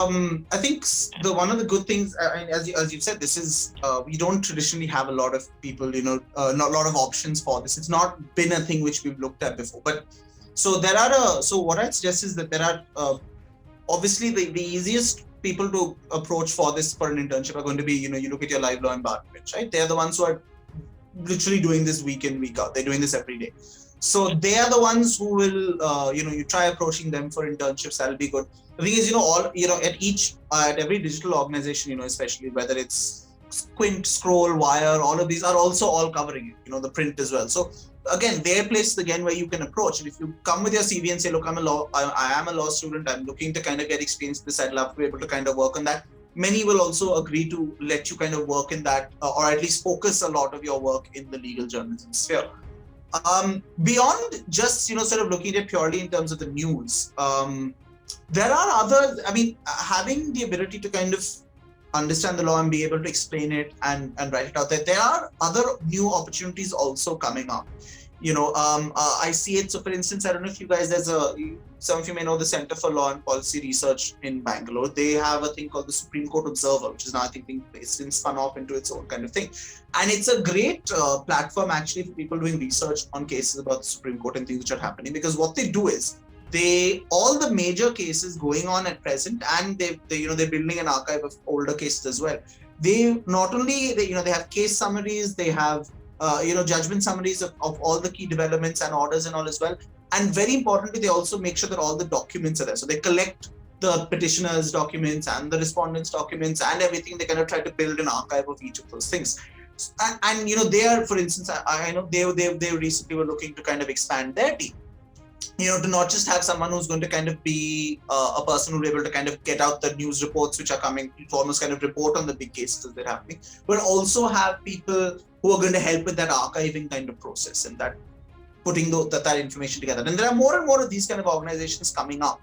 I think one of the good things, as you've said, this is we don't traditionally have a lot of people, not a lot of options for this. It's not been a thing which we've looked at before. But so there are. So what I suggest is that there are obviously the easiest people to approach for this for an internship are going to be, you look at your LiveLaw and Quint, right? They're the ones who are literally doing this week in, week out. They're doing this every day. So they are the ones who will, you try approaching them for internships. That'll be good. The thing is, at every digital organization, especially whether it's Quint, Scroll, Wire, all of these are also all covering it, the print as well. So again, their places again where you can approach. And if you come with your CV and say, look, I am a law student. I'm looking to kind of get experience in this. I'd love to be able to kind of work on that. Many will also agree to let you kind of work in that, or at least focus a lot of your work in the legal journalism sphere. Beyond just, sort of looking at it purely in terms of the news, there are other, having the ability to kind of understand the law and be able to explain it and write it out there are other new opportunities also coming up. I see it. So for instance, I don't know if you guys, some of you may know the Center for Law and Policy Research in Bangalore. They have a thing called the Supreme Court Observer, which is now I think being placed and spun off into its own kind of thing. And it's a great platform actually for people doing research on cases about the Supreme Court and things which are happening, because what they do is all the major cases going on at present, and they're building an archive of older cases as well. They not only they have case summaries, they have judgment summaries of all the key developments and orders and all as well. And very importantly, they also make sure that all the documents are there. So they collect the petitioner's documents and the respondent's documents and everything. They kind of try to build an archive of each of those things. And they are, for instance, I know they recently were looking to kind of expand their team. To not just have someone who's going to kind of be a person who'll be able to kind of get out the news reports which are coming, to almost kind of report on the big cases that are happening, but also have people who are going to help with that archiving kind of process and that putting that information together. And there are more and more of these kind of organizations coming up.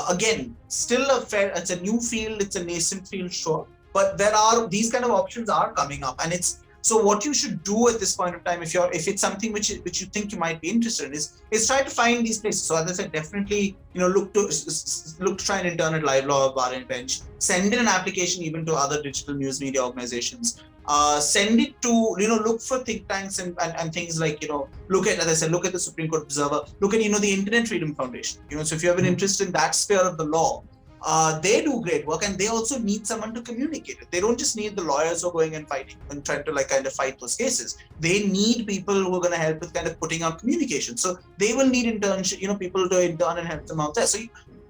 Again, still it's a new field, it's a nascent field, sure, but these kind of options are coming up, and so what you should do at this point of time, if it's something which you think you might be interested in, is try to find these places. So as I said, definitely look to try and intern at LiveLaw, Bar and Bench. Send in an application even to other digital news media organizations. Send it to look for think tanks and things like look at, as I said, look at the Supreme Court Observer. Look at the Internet Freedom Foundation. So if you have an interest in that sphere of the law. They do great work, and they also need someone to communicate it. They don't just need the lawyers who are going and fighting and trying to kind of fight those cases. They need people who are going to help with kind of putting out communication. So they will need internship, people to intern and help them out there. So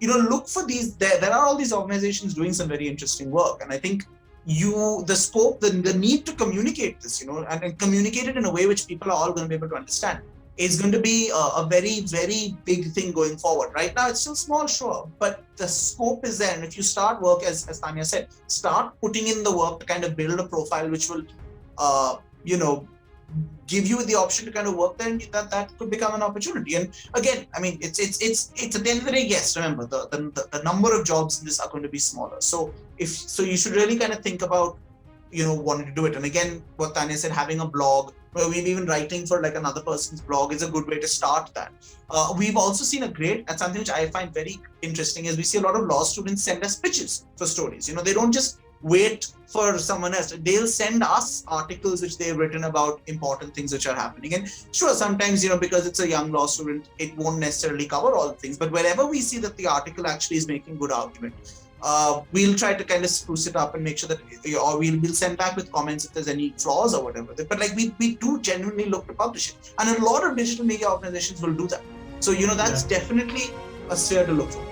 look for these. There are all these organizations doing some very interesting work, and I think the scope, the need to communicate this, and communicate it in a way which people are all going to be able to understand, is going to be a very, very big thing going forward. Right now, it's still small, sure, but the scope is there. And if you start work, as Taniya said, start putting in the work to kind of build a profile which will, give you the option to kind of work there, and that could become an opportunity. And again, it's at the end of the day, yes, remember, the number of jobs in this are going to be smaller. So you should really kind of think about, wanting to do it. And again, what Taniya said, having a blog, or maybe even writing for like another person's blog is a good way to start that. We've also seen and something which I find very interesting is we see a lot of law students send us pitches for stories. They don't just wait for someone else. They'll send us articles which they've written about important things which are happening. And sure, sometimes, because it's a young law student, it won't necessarily cover all the things. But wherever we see that the article actually is making good argument, we'll try to kind of spruce it up and make sure that, or we'll send back with comments if there's any flaws or whatever. But we do genuinely look to publish it. And a lot of digital media organizations will do that. So, that's definitely a sphere to look for.